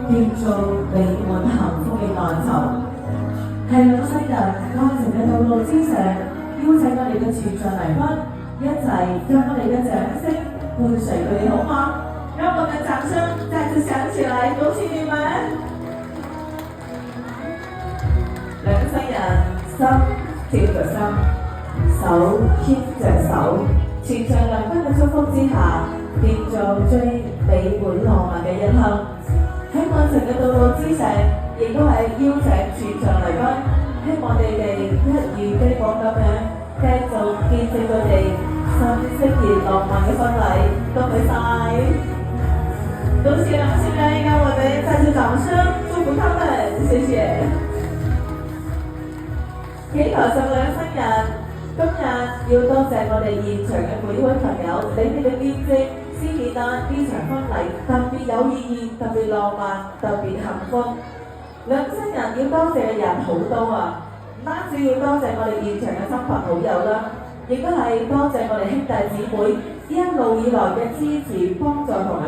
叫做美滿幸福嘅愛巢。係兩世人愛情嘅道路之上，邀請我哋嘅全場嚟賓一齊將我哋嘅掌聲伴隨佢哋好嗎？讓我們掌聲再次響起來，恭喜你們！兩世人心貼着心，手牽着手，全場來賓嘅祝福之下，建造最美滿浪漫嘅一刻。喺愛情嘅道路之上，亦都係邀請全場嚟賓，希望你哋一如既往咁樣繼續見證佢哋新鮮而浪漫嘅婚禮。恭喜晒！恭喜兩新人，讓我們再次掌聲祝福他們，謝謝。企台上兩新人，今日要多謝我哋現場嘅每位朋友，你哋嘅見證先顯得呢場婚禮特別有意義、特別浪漫、特別幸福。兩新人要多謝嘅人好多啊，唔單止要多謝我哋現場嘅親朋好友啦，亦都係多謝我哋兄弟姊妹一路以來嘅支持、幫助同埋